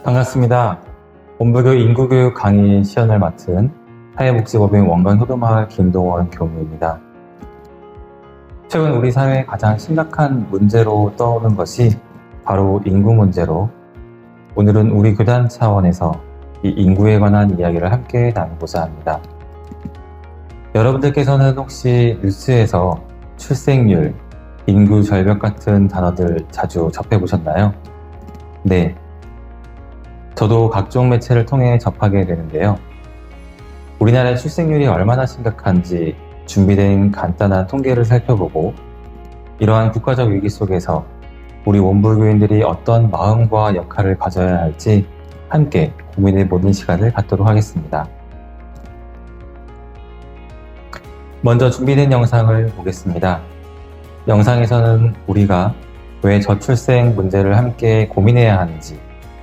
반갑습니다. 원불교 인구교육 강의 시연을 맡은 사회복지법인 원광효도마을 김동원 교무입니다. 최근 우리 사회의 가장 심각한 문제로 떠오른 것이 바로 인구 문제로 오늘은 우리 교단 차원에서 이 인구에 관한 이야기를 함께 나누고자 합니다. 여러분들께서는 혹시 뉴스에서 출생률, 인구 절벽 같은 단어들 자주 접해보셨나요? 네. 저도 각종 매체를 통해 접하게 되는데요. 우리나라의 출생률이 얼마나 심각한지 준비된 간단한 통계를 살펴보고 이러한 국가적 위기 속에서 우리 원불교인들이 어떤 마음과 역할을 가져야 할지 함께 고민해보는 시간을 갖도록 하겠습니다. 먼저 준비된 영상을 보겠습니다. 영상에서는 우리가 왜 저출생 문제를 함께 고민해야 하는지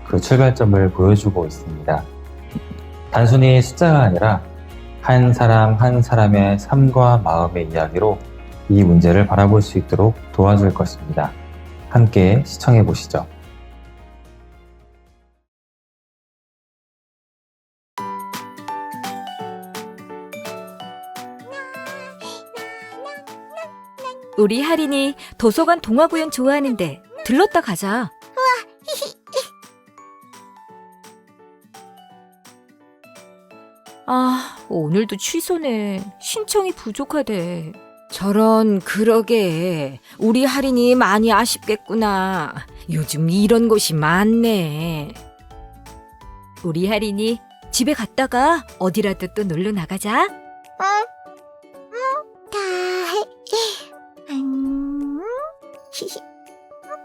그 출발점을 보여주고 있습니다. 단순히 숫자가 아니라 한 사람 한 사람의 삶과 마음의 이야기로 이 문제를 바라볼 수 있도록 도와줄 것입니다. 함께 시청해 보시죠. 우리 할인이 도서관 동화구연 좋아하는데 들렀다 가자. 오늘도 취소네. 신청이 부족하대. 저런, 그러게. 우리 할인이 많이 아쉽겠구나. 요즘 이런 곳이 많네. 우리 할인이 집에 갔다가 어디라도 또 놀러 나가자.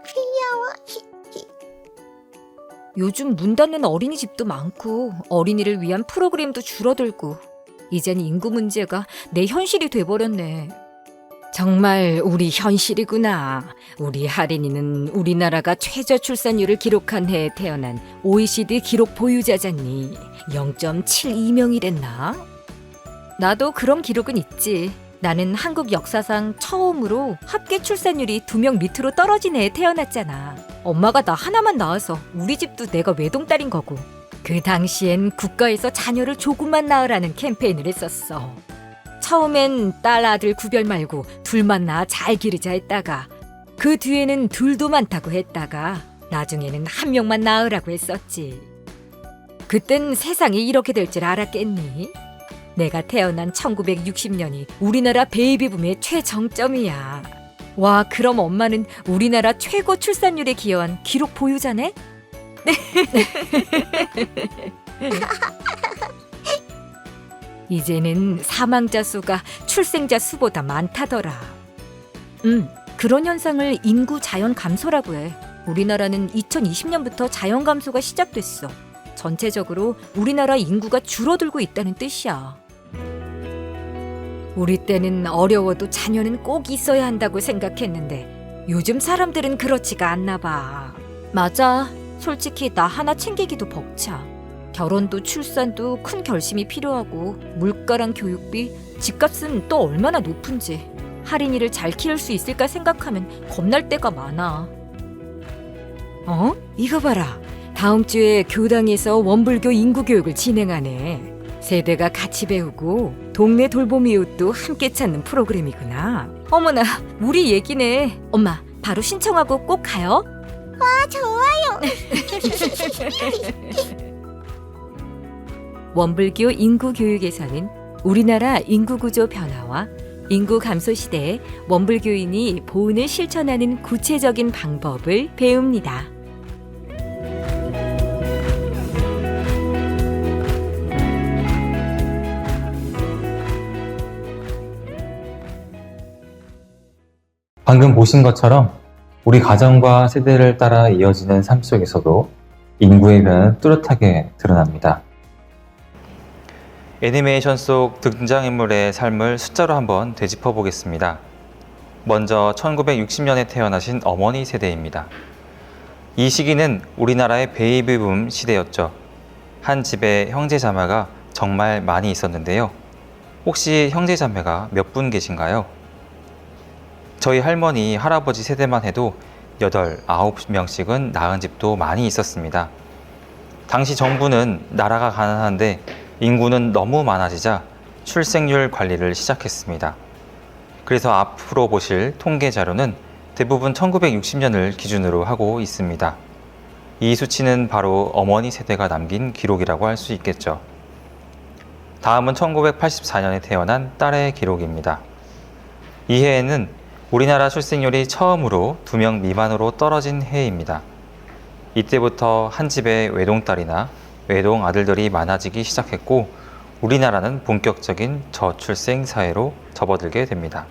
귀여워. 요즘 문 닫는 어린이집도 많고 어린이를 위한 프로그램도 줄어들고 이젠 인구 문제가 내 현실이 돼버렸네. 정말 우리 현실이구나. 우리 할인이는 우리나라가 최저 출산율을 기록한 해에 태어난 OECD 기록 보유자잖니. 0.72명이랬나? 나도 그런 기록은 있지. 나는 한국 역사상 처음으로 합계 출산율이 2명 밑으로 떨어진 해에 태어났잖아. 엄마가 나 하나만 낳아서 우리 집도 내가 외동딸인 거고. 그 당시엔 국가에서 자녀를 조금만 낳으라는 캠페인을 했었어. 처음엔 딸 아들 구별 말고 둘만 낳아 잘 기르자 했다가 그 뒤에는 둘도 많다고 했다가 나중에는 한 명만 낳으라고 했었지. 그땐 세상이 이렇게 될 줄 알았겠니? 내가 태어난 1960년이 우리나라 베이비붐의 최정점이야. 와, 그럼 엄마는 우리나라 최고 출산율에 기여한 기록 보유자네? 이제는 사망자 수가 출생자 수보다 많다더라. 그런 현상을 인구 자연 감소라고 해. 우리나라는 2020년부터 자연 감소가 시작됐어. 전체적으로 우리나라 인구가 줄어들고 있다는 뜻이야. 우리 때는 어려워도 자녀는 꼭 있어야 한다고 생각했는데 요즘 사람들은 그렇지가 않나 봐. 맞아. 솔직히 나 하나 챙기기도 벅차. 결혼도 출산도 큰 결심이 필요하고 물가랑 교육비, 집값은 또 얼마나 높은지 할인이를 잘 키울 수 있을까 생각하면 겁날 때가 많아. 이거 봐라. 다음 주에 교당에서 원불교 인구교육을 진행하네. 세대가 같이 배우고 동네 돌봄 이웃도 함께 찾는 프로그램이구나. 어머나, 우리 얘기네. 엄마, 바로 신청하고 꼭 가요. 와, 좋아요. 원불교 인구교육에서는 우리나라 인구구조 변화와 인구 감소 시대에 원불교인이 보훈을 실천하는 구체적인 방법을 배웁니다. 방금 보신 것처럼 우리 가정과 세대를 따라 이어지는 삶 속에서도 인구의 변화는 뚜렷하게 드러납니다. 애니메이션 속 등장인물의 삶을 숫자로 한번 되짚어 보겠습니다. 먼저 1960년에 태어나신 어머니 세대입니다. 이 시기는 우리나라의 베이비붐 시대였죠. 한 집에 형제 자매가 정말 많이 있었는데요. 혹시 형제 자매가 몇 분 계신가요? 저희 할머니, 할아버지 세대만 해도 8, 9명씩은 낳은 집도 많이 있었습니다. 당시 정부는 나라가 가난한데 인구는 너무 많아지자 출생률 관리를 시작했습니다. 그래서 앞으로 보실 통계 자료는 대부분 1960년을 기준으로 하고 있습니다. 이 수치는 바로 어머니 세대가 남긴 기록이라고 할 수 있겠죠. 다음은 1984년에 태어난 딸의 기록입니다. 이 해에는 우리나라 출생률이 처음으로 2명 미만으로 떨어진 해입니다. 이때부터 한 집에 외동딸이나 외동아들들이 많아지기 시작했고 우리나라는 본격적인 저출생 사회로 접어들게 됩니다.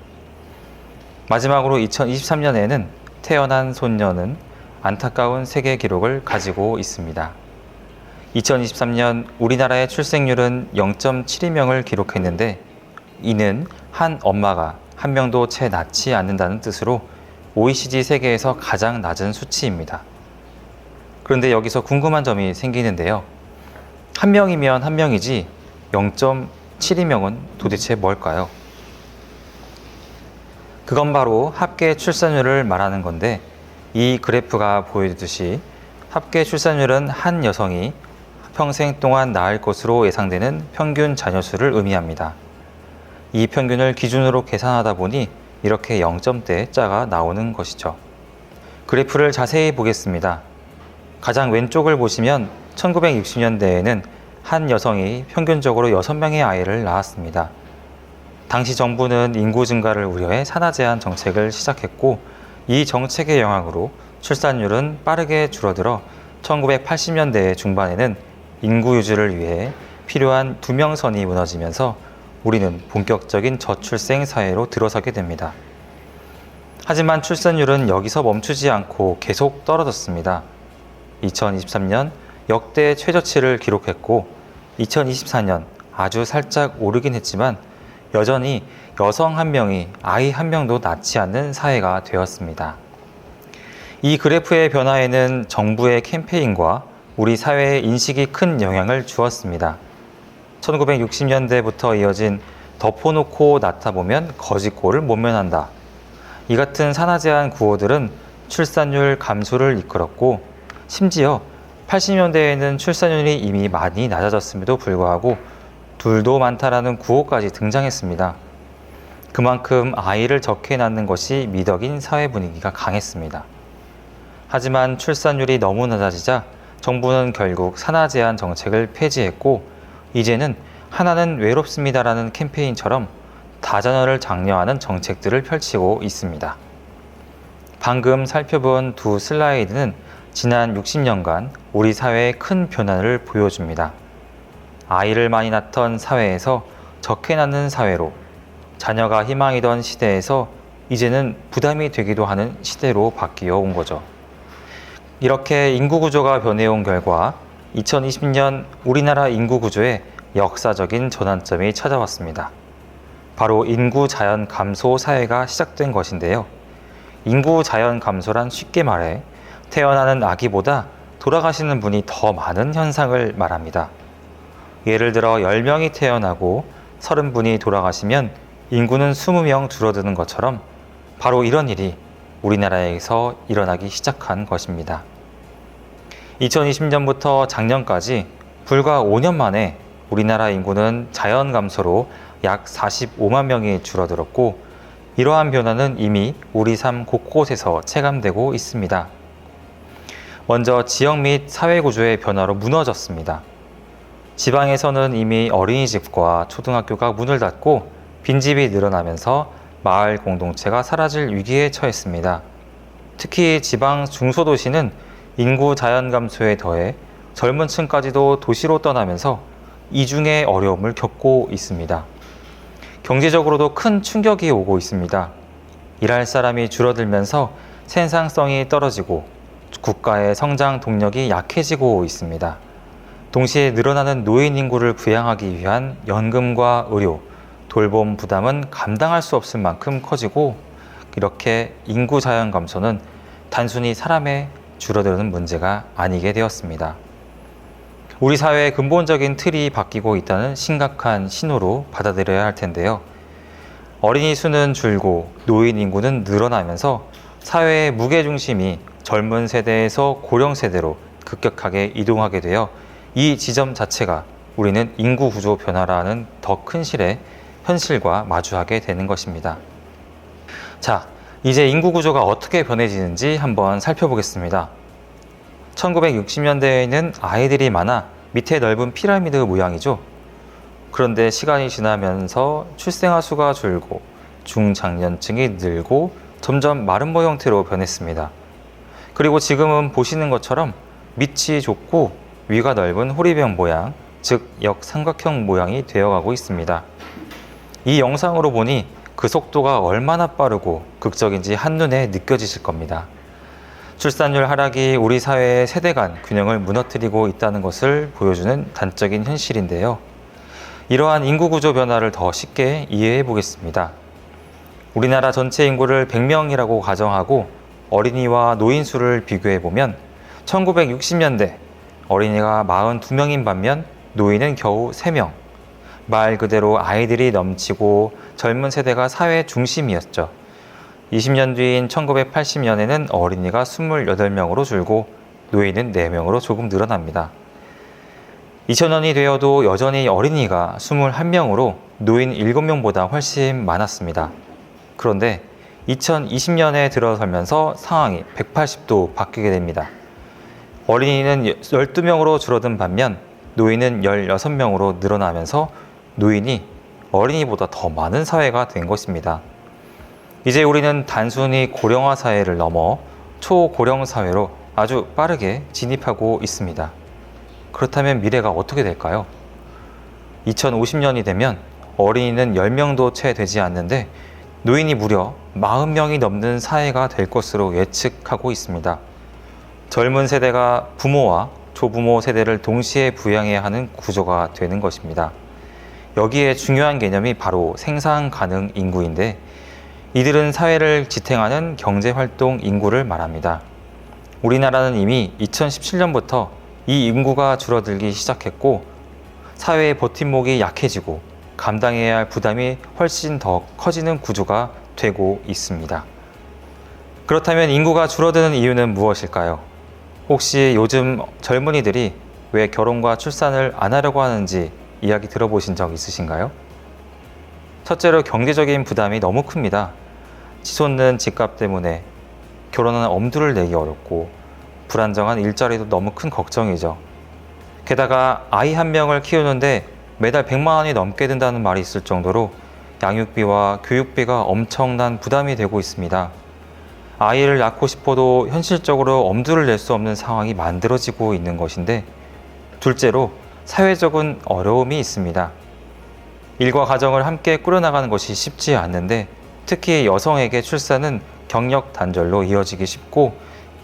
마지막으로 2023년에는 태어난 손녀는 안타까운 세계 기록을 가지고 있습니다. 2023년 우리나라의 출생률은 0.72명을 기록했는데 이는 한 엄마가 한 명도 채 낳지 않는다는 뜻으로 OECD 세계에서 가장 낮은 수치입니다. 그런데 여기서 궁금한 점이 생기는데요. 한 명이면 한 명이지 0.72명은 도대체 뭘까요? 그건 바로 합계 출산율을 말하는 건데 이 그래프가 보여주듯이 합계 출산율은 한 여성이 평생 동안 낳을 것으로 예상되는 평균 자녀수를 의미합니다. 이 평균을 기준으로 계산하다 보니 이렇게 0점대 자가 나오는 것이죠. 그래프를 자세히 보겠습니다. 가장 왼쪽을 보시면 1960년대에는 한 여성이 평균적으로 6명의 아이를 낳았습니다. 당시 정부는 인구 증가를 우려해 산하 제한 정책을 시작했고 이 정책의 영향으로 출산율은 빠르게 줄어들어 1980년대 중반에는 인구 유지를 위해 필요한 2명 선이 무너지면서 우리는 본격적인 저출생 사회로 들어서게 됩니다. 하지만 출산율은 여기서 멈추지 않고 계속 떨어졌습니다. 2023년 역대 최저치를 기록했고 2024년 아주 살짝 오르긴 했지만 여전히 여성 한 명이 아이 한 명도 낳지 않는 사회가 되었습니다. 이 그래프의 변화에는 정부의 캠페인과 우리 사회의 인식이 큰 영향을 주었습니다. 1960년대부터 이어진 덮어놓고 낳다 보면 거짓골을 못 면한다. 이 같은 산하 제한 구호들은 출산율 감소를 이끌었고 심지어 80년대에는 출산율이 이미 많이 낮아졌음에도 불구하고 둘도 많다라는 구호까지 등장했습니다. 그만큼 아이를 적게 낳는 것이 미덕인 사회 분위기가 강했습니다. 하지만 출산율이 너무 낮아지자 정부는 결국 산하 제한 정책을 폐지했고 이제는 하나는 외롭습니다라는 캠페인처럼 다자녀를 장려하는 정책들을 펼치고 있습니다. 방금 살펴본 두 슬라이드는 지난 60년간 우리 사회의 큰 변화를 보여줍니다. 아이를 많이 낳던 사회에서 적게 낳는 사회로, 자녀가 희망이던 시대에서 이제는 부담이 되기도 하는 시대로 바뀌어 온 거죠. 이렇게 인구 구조가 변해온 결과 2020년 우리나라 인구 구조에 역사적인 전환점이 찾아왔습니다. 바로 인구 자연 감소 사회가 시작된 것인데요. 인구 자연 감소란 쉽게 말해 태어나는 아기보다 돌아가시는 분이 더 많은 현상을 말합니다. 예를 들어 10명이 태어나고 30분이 돌아가시면 인구는 20명 줄어드는 것처럼 바로 이런 일이 우리나라에서 일어나기 시작한 것입니다. 2020년부터 작년까지 불과 5년 만에 우리나라 인구는 자연 감소로 약 45만 명이 줄어들었고 이러한 변화는 이미 우리 삶 곳곳에서 체감되고 있습니다. 먼저 지역 및 사회 구조의 변화로 무너졌습니다. 지방에서는 이미 어린이집과 초등학교가 문을 닫고 빈집이 늘어나면서 마을 공동체가 사라질 위기에 처했습니다. 특히 지방 중소도시는 인구 자연 감소에 더해 젊은 층까지도 도시로 떠나면서 이중의 어려움을 겪고 있습니다. 경제적으로도 큰 충격이 오고 있습니다. 일할 사람이 줄어들면서 생산성이 떨어지고 국가의 성장 동력이 약해지고 있습니다. 동시에 늘어나는 노인 인구를 부양하기 위한 연금과 의료, 돌봄 부담은 감당할 수 없을 만큼 커지고 이렇게 인구 자연 감소는 단순히 사람의 줄어드는 문제가 아니게 되었습니다. 우리 사회의 근본적인 틀이 바뀌고 있다는 심각한 신호로 받아들여야 할 텐데요. 어린이 수는 줄고 노인 인구는 늘어나면서 사회의 무게중심이 젊은 세대에서 고령 세대로 급격하게 이동하게 되어 이 지점 자체가 우리는 인구 구조 변화라는 더 큰 실의 현실과 마주하게 되는 것입니다. 자, 이제 인구 구조가 어떻게 변해지는지 한번 살펴보겠습니다. 1960년대에는 아이들이 많아 밑에 넓은 피라미드 모양이죠. 그런데 시간이 지나면서 출생아 수가 줄고 중장년층이 늘고 점점 마름모 형태로 변했습니다. 그리고 지금은 보시는 것처럼 밑이 좁고 위가 넓은 호리병 모양, 즉 역삼각형 모양이 되어가고 있습니다. 이 영상으로 보니 그 속도가 얼마나 빠르고 극적인지 한눈에 느껴지실 겁니다. 출산율 하락이 우리 사회의 세대 간 균형을 무너뜨리고 있다는 것을 보여주는 단적인 현실인데요. 이러한 인구 구조 변화를 더 쉽게 이해해 보겠습니다. 우리나라 전체 인구를 100명이라고 가정하고 어린이와 노인 수를 비교해 보면 1960년대 어린이가 42명인 반면 노인은 겨우 3명. 말 그대로 아이들이 넘치고 젊은 세대가 사회 중심이었죠. 20년 뒤인 1980년에는 어린이가 28명으로 줄고 노인은 4명으로 조금 늘어납니다. 2000년이 되어도 여전히 어린이가 21명으로 노인 7명보다 훨씬 많았습니다. 그런데 2020년에 들어서면서 상황이 180도 바뀌게 됩니다. 어린이는 12명으로 줄어든 반면 노인은 16명으로 늘어나면서 노인이 어린이보다 더 많은 사회가 된 것입니다. 이제 우리는 단순히 고령화 사회를 넘어 초고령 사회로 아주 빠르게 진입하고 있습니다. 그렇다면 미래가 어떻게 될까요? 2050년이 되면 어린이는 10명도 채 되지 않는데 노인이 무려 40명이 넘는 사회가 될 것으로 예측하고 있습니다. 젊은 세대가 부모와 조부모 세대를 동시에 부양해야 하는 구조가 되는 것입니다. 여기에 중요한 개념이 바로 생산 가능 인구인데 이들은 사회를 지탱하는 경제활동 인구를 말합니다. 우리나라는 이미 2017년부터 이 인구가 줄어들기 시작했고 사회의 버팀목이 약해지고 감당해야 할 부담이 훨씬 더 커지는 구조가 되고 있습니다. 그렇다면 인구가 줄어드는 이유는 무엇일까요? 혹시 요즘 젊은이들이 왜 결혼과 출산을 안 하려고 하는지 이야기 들어보신 적 있으신가요? 첫째로 경제적인 부담이 너무 큽니다. 치솟는 집값 때문에 결혼하는 엄두를 내기 어렵고 불안정한 일자리도 너무 큰 걱정이죠. 게다가 아이 한 명을 키우는데 매달 100만 원이 넘게 든다는 말이 있을 정도로 양육비와 교육비가 엄청난 부담이 되고 있습니다. 아이를 낳고 싶어도 현실적으로 엄두를 낼 수 없는 상황이 만들어지고 있는 것인데 둘째로 사회적인 어려움이 있습니다. 일과 가정을 함께 꾸려나가는 것이 쉽지 않는데 특히 여성에게 출산은 경력 단절로 이어지기 쉽고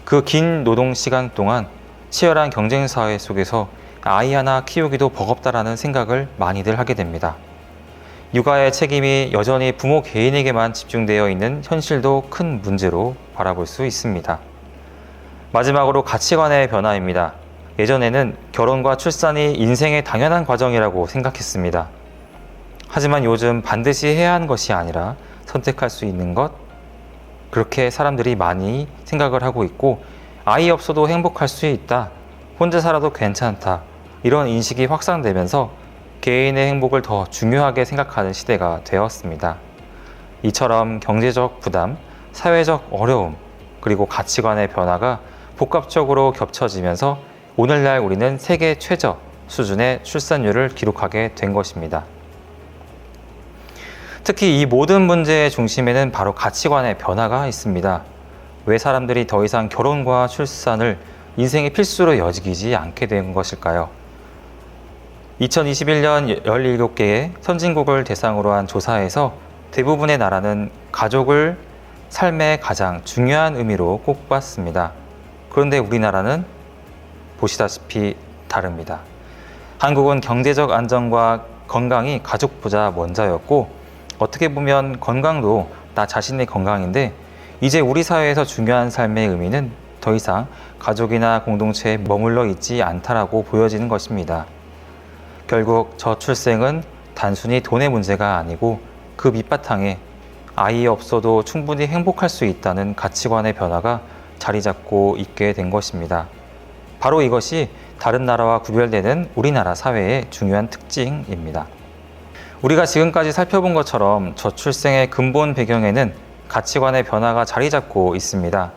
그 긴 노동 시간 동안 치열한 경쟁 사회 속에서 아이 하나 키우기도 버겁다라는 생각을 많이들 하게 됩니다. 육아의 책임이 여전히 부모 개인에게만 집중되어 있는 현실도 큰 문제로 바라볼 수 있습니다. 마지막으로 가치관의 변화입니다. 예전에는 결혼과 출산이 인생의 당연한 과정이라고 생각했습니다. 하지만 요즘 반드시 해야 하는 것이 아니라 선택할 수 있는 것, 그렇게 사람들이 많이 생각을 하고 있고 아이 없어도 행복할 수 있다, 혼자 살아도 괜찮다, 이런 인식이 확산되면서 개인의 행복을 더 중요하게 생각하는 시대가 되었습니다. 이처럼 경제적 부담, 사회적 어려움, 그리고 가치관의 변화가 복합적으로 겹쳐지면서 오늘날 우리는 세계 최저 수준의 출산율을 기록하게 된 것입니다. 특히 이 모든 문제의 중심에는 바로 가치관의 변화가 있습니다. 왜 사람들이 더 이상 결혼과 출산을 인생의 필수로 여기지 않게 된 것일까요? 2021년 17개의 선진국을 대상으로 한 조사에서 대부분의 나라는 가족을 삶의 가장 중요한 의미로 꼽았습니다. 그런데 우리나라는 보시다시피 다릅니다. 한국은 경제적 안정과 건강이 가족보다 먼저였고 어떻게 보면 건강도 나 자신의 건강인데 이제 우리 사회에서 중요한 삶의 의미는 더 이상 가족이나 공동체에 머물러 있지 않다라고 보여지는 것입니다. 결국 저출생은 단순히 돈의 문제가 아니고 그 밑바탕에 아이 없어도 충분히 행복할 수 있다는 가치관의 변화가 자리 잡고 있게 된 것입니다. 바로 이것이 다른 나라와 구별되는 우리나라 사회의 중요한 특징입니다. 우리가 지금까지 살펴본 것처럼 저출생의 근본 배경에는 가치관의 변화가 자리 잡고 있습니다.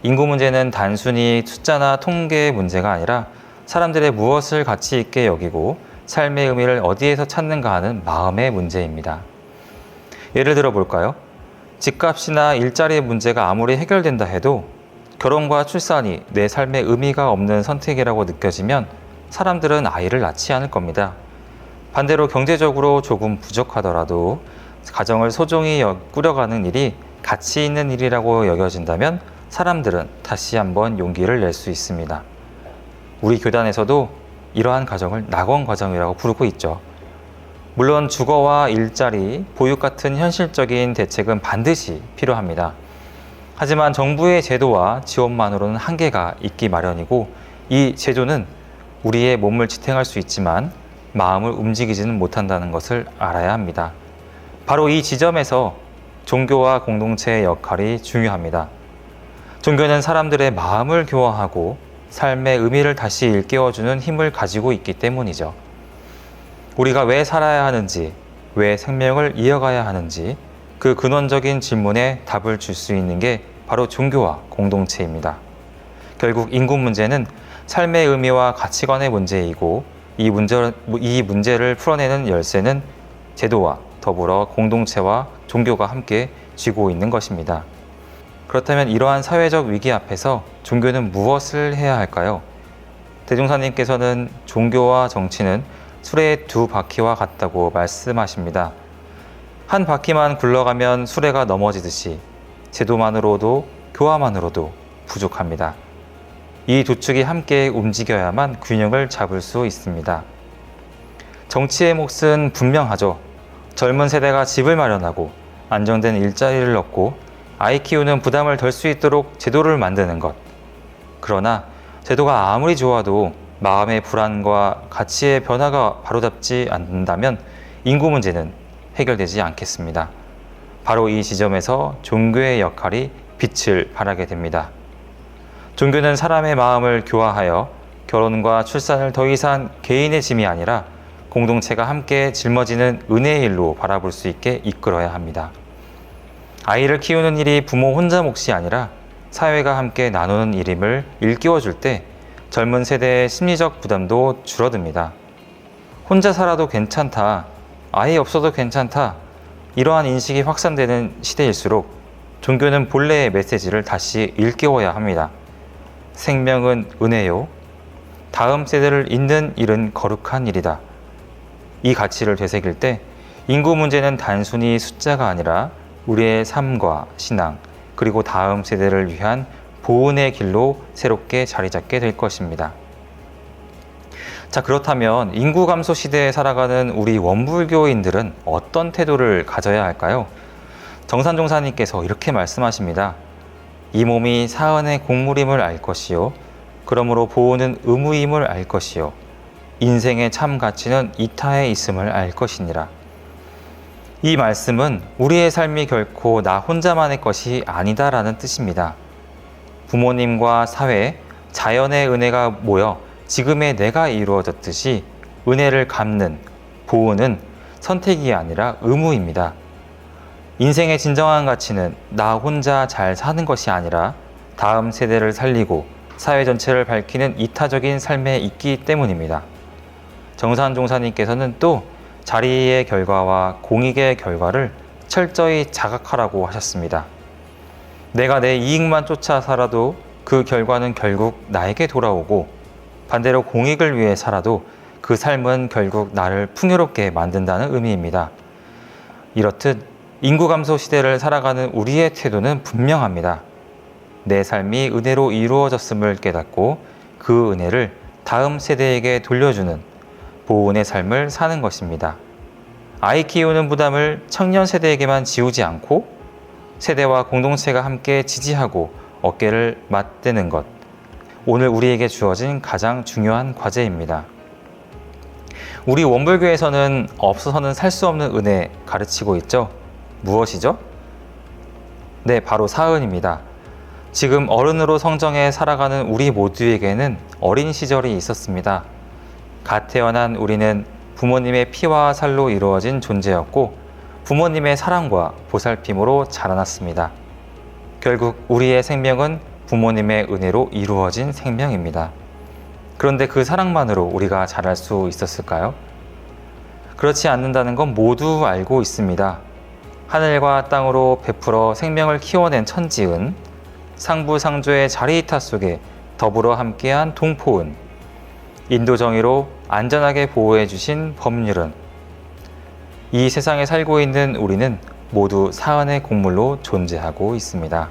인구 문제는 단순히 숫자나 통계의 문제가 아니라 사람들의 무엇을 가치 있게 여기고 삶의 의미를 어디에서 찾는가 하는 마음의 문제입니다. 예를 들어 볼까요? 집값이나 일자리의 문제가 아무리 해결된다 해도 결혼과 출산이 내 삶의 의미가 없는 선택이라고 느껴지면 사람들은 아이를 낳지 않을 겁니다. 반대로 경제적으로 조금 부족하더라도 가정을 소중히 꾸려가는 일이 가치 있는 일이라고 여겨진다면 사람들은 다시 한번 용기를 낼 수 있습니다. 우리 교단에서도 이러한 과정을 낙원 과정이라고 부르고 있죠. 물론 주거와 일자리, 보육 같은 현실적인 대책은 반드시 필요합니다. 하지만 정부의 제도와 지원만으로는 한계가 있기 마련이고 이 제도는 우리의 몸을 지탱할 수 있지만 마음을 움직이지는 못한다는 것을 알아야 합니다. 바로 이 지점에서 종교와 공동체의 역할이 중요합니다. 종교는 사람들의 마음을 교화하고 삶의 의미를 다시 일깨워주는 힘을 가지고 있기 때문이죠. 우리가 왜 살아야 하는지, 왜 생명을 이어가야 하는지 그 근원적인 질문에 답을 줄 수 있는 게 바로 종교와 공동체입니다. 결국 인구 문제는 삶의 의미와 가치관의 문제이고 이 문제를 풀어내는 열쇠는 제도와 더불어 공동체와 종교가 함께 쥐고 있는 것입니다. 그렇다면 이러한 사회적 위기 앞에서 종교는 무엇을 해야 할까요? 대종사님께서는 종교와 정치는 수레의 두 바퀴와 같다고 말씀하십니다. 한 바퀴만 굴러가면 수레가 넘어지듯이 제도만으로도 교화만으로도 부족합니다. 이 두 축이 함께 움직여야만 균형을 잡을 수 있습니다. 정치의 몫은 분명하죠. 젊은 세대가 집을 마련하고 안정된 일자리를 얻고 아이 키우는 부담을 덜 수 있도록 제도를 만드는 것. 그러나 제도가 아무리 좋아도 마음의 불안과 가치의 변화가 바로잡지 않는다면 인구 문제는 해결되지 않겠습니다. 바로 이 지점에서 종교의 역할이 빛을 발하게 됩니다. 종교는 사람의 마음을 교화하여 결혼과 출산을 더 이상 개인의 짐이 아니라 공동체가 함께 짊어지는 은혜의 일로 바라볼 수 있게 이끌어야 합니다. 아이를 키우는 일이 부모 혼자 몫이 아니라 사회가 함께 나누는 일임을 일깨워줄 때 젊은 세대의 심리적 부담도 줄어듭니다. 혼자 살아도 괜찮다, 아이 없어도 괜찮다, 이러한 인식이 확산되는 시대일수록 종교는 본래의 메시지를 다시 일깨워야 합니다. 생명은 은혜요. 다음 세대를 잇는 일은 거룩한 일이다. 이 가치를 되새길 때 인구 문제는 단순히 숫자가 아니라 우리의 삶과 신앙, 그리고 다음 세대를 위한 보은의 길로 새롭게 자리 잡게 될 것입니다. 자, 그렇다면 인구 감소 시대에 살아가는 우리 원불교인들은 어떤 태도를 가져야 할까요? 정산종사님께서 이렇게 말씀하십니다. 이 몸이 사은의 공물임을 알 것이요. 그러므로 보호는 의무임을 알 것이요. 인생의 참 가치는 이타에 있음을 알 것이니라. 이 말씀은 우리의 삶이 결코 나 혼자만의 것이 아니다라는 뜻입니다. 부모님과 사회, 자연의 은혜가 모여 지금의 내가 이루어졌듯이 은혜를 갚는, 보호는 선택이 아니라 의무입니다. 인생의 진정한 가치는 나 혼자 잘 사는 것이 아니라 다음 세대를 살리고 사회 전체를 밝히는 이타적인 삶에 있기 때문입니다. 정산종사님께서는 또 자리의 결과와 공익의 결과를 철저히 자각하라고 하셨습니다. 내가 내 이익만 쫓아 살아도 그 결과는 결국 나에게 돌아오고 반대로 공익을 위해 살아도 그 삶은 결국 나를 풍요롭게 만든다는 의미입니다. 이렇듯 인구 감소 시대를 살아가는 우리의 태도는 분명합니다. 내 삶이 은혜로 이루어졌음을 깨닫고 그 은혜를 다음 세대에게 돌려주는 보은의 삶을 사는 것입니다. 아이 키우는 부담을 청년 세대에게만 지우지 않고 세대와 공동체가 함께 지지하고 어깨를 맞대는 것. 오늘 우리에게 주어진 가장 중요한 과제입니다. 우리 원불교에서는 없어서는 살 수 없는 은혜 가르치고 있죠. 무엇이죠? 네, 바로 사은입니다. 지금 어른으로 성장해 살아가는 우리 모두에게는 어린 시절이 있었습니다. 갓 태어난 우리는 부모님의 피와 살로 이루어진 존재였고 부모님의 사랑과 보살핌으로 자라났습니다. 결국 우리의 생명은 부모님의 은혜로 이루어진 생명입니다. 그런데 그 사랑만으로 우리가 자랄 수 있었을까요? 그렇지 않는다는 건 모두 알고 있습니다. 하늘과 땅으로 베풀어 생명을 키워낸 천지은, 상부상조의 자리이타 속에 더불어 함께한 동포은, 인도정의로 안전하게 보호해 주신 법률은, 이 세상에 살고 있는 우리는 모두 사은의 공물로 존재하고 있습니다.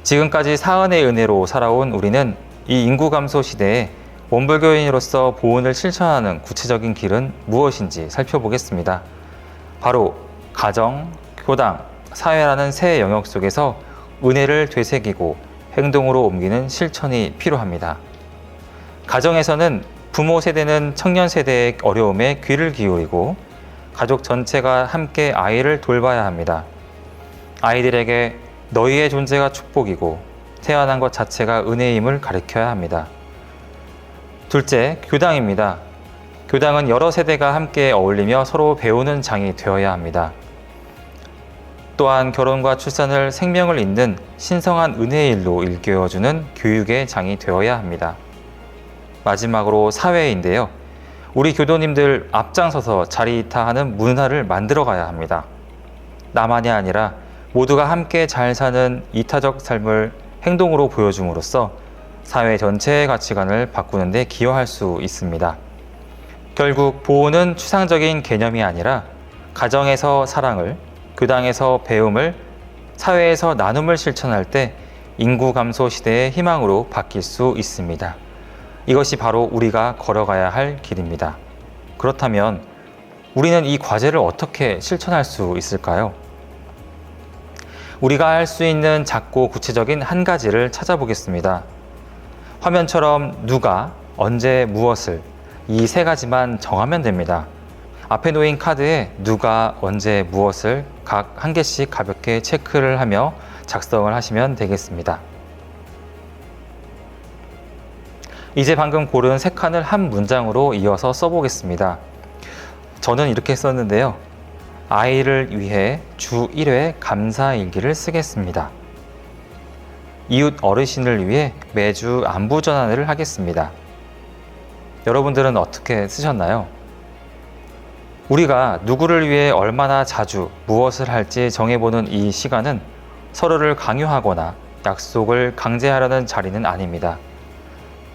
지금까지 사은의 은혜로 살아온 우리는 이 인구 감소 시대에 원불교인으로서 보은을 실천하는 구체적인 길은 무엇인지 살펴보겠습니다. 바로 가정, 교당, 사회라는 새 영역 속에서 은혜를 되새기고 행동으로 옮기는 실천이 필요합니다. 가정에서는 부모 세대는 청년 세대의 어려움에 귀를 기울이고 가족 전체가 함께 아이를 돌봐야 합니다. 아이들에게 너희의 존재가 축복이고 태어난 것 자체가 은혜임을 가르쳐야 합니다. 둘째, 교당입니다. 교당은 여러 세대가 함께 어울리며 서로 배우는 장이 되어야 합니다. 또한 결혼과 출산을 생명을 잇는 신성한 은혜의 일로 일깨워주는 교육의 장이 되어야 합니다. 마지막으로 사회인데요. 우리 교도님들 앞장서서 자리이타하는 문화를 만들어가야 합니다. 나만이 아니라 모두가 함께 잘 사는 이타적 삶을 행동으로 보여줌으로써 사회 전체의 가치관을 바꾸는 데 기여할 수 있습니다. 결국 보호는 추상적인 개념이 아니라 가정에서 사랑을, 교당에서 배움을, 사회에서 나눔을 실천할 때 인구 감소 시대의 희망으로 바뀔 수 있습니다. 이것이 바로 우리가 걸어가야 할 길입니다. 그렇다면 우리는 이 과제를 어떻게 실천할 수 있을까요? 우리가 할 수 있는 작고 구체적인 한 가지를 찾아보겠습니다. 화면처럼 누가, 언제, 무엇을 이 세 가지만 정하면 됩니다. 앞에 놓인 카드에 누가, 언제, 무엇을 각 한 개씩 가볍게 체크를 하며 작성을 하시면 되겠습니다. 이제 방금 고른 세 칸을 한 문장으로 이어서 써보겠습니다. 저는 이렇게 썼는데요. 아이를 위해 주 1회 감사일기를 쓰겠습니다. 이웃 어르신을 위해 매주 안부 전화를 하겠습니다. 여러분들은 어떻게 쓰셨나요? 우리가 누구를 위해 얼마나 자주 무엇을 할지 정해보는 이 시간은 서로를 강요하거나 약속을 강제하려는 자리는 아닙니다.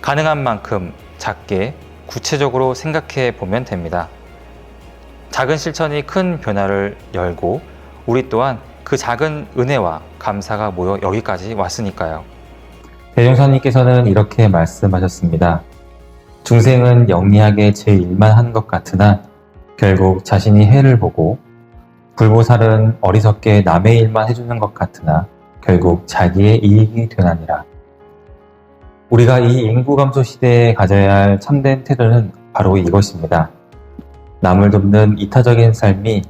가능한 만큼 작게 구체적으로 생각해 보면 됩니다. 작은 실천이 큰 변화를 열고 우리 또한 그 작은 은혜와 감사가 모여 여기까지 왔으니까요. 대종사님께서는 이렇게 말씀하셨습니다. 중생은 영리하게 제 일만 하는 것 같으나 결국 자신이 해를 보고, 불보살은 어리석게 남의 일만 해주는 것 같으나 결국 자기의 이익이 되나니라. 우리가 이 인구 감소 시대에 가져야 할 참된 태도는 바로 이것입니다. 남을 돕는 이타적인 삶이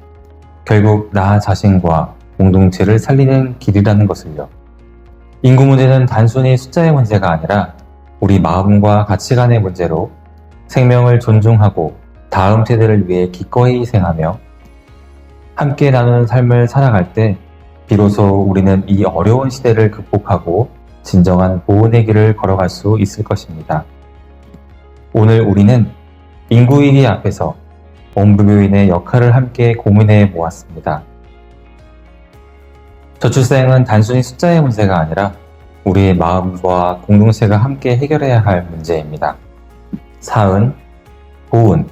결국 나 자신과 공동체를 살리는 길이라는 것을요. 인구 문제는 단순히 숫자의 문제가 아니라 우리 마음과 가치관의 문제로 생명을 존중하고 다음 세대를 위해 기꺼이 희생하며 함께 나누는 삶을 살아갈 때 비로소 우리는 이 어려운 시대를 극복하고 진정한 보온의 길을 걸어갈 수 있을 것입니다. 오늘 우리는 인구위기 앞에서 원불교인의 역할을 함께 고민해 보았습니다. 저출생은 단순히 숫자의 문제가 아니라 우리의 마음과 공동체가 함께 해결해야 할 문제입니다. 사은, 보은,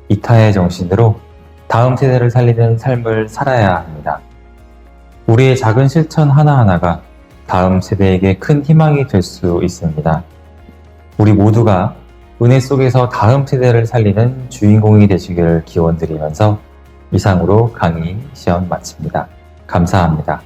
이타의 정신으로 다음 세대를 살리는 삶을 살아야 합니다. 우리의 작은 실천 하나하나가 다음 세대에게 큰 희망이 될 수 있습니다. 우리 모두가 은혜 속에서 다음 세대를 살리는 주인공이 되시기를 기원드리면서 이상으로 강의 시연 마칩니다. 감사합니다.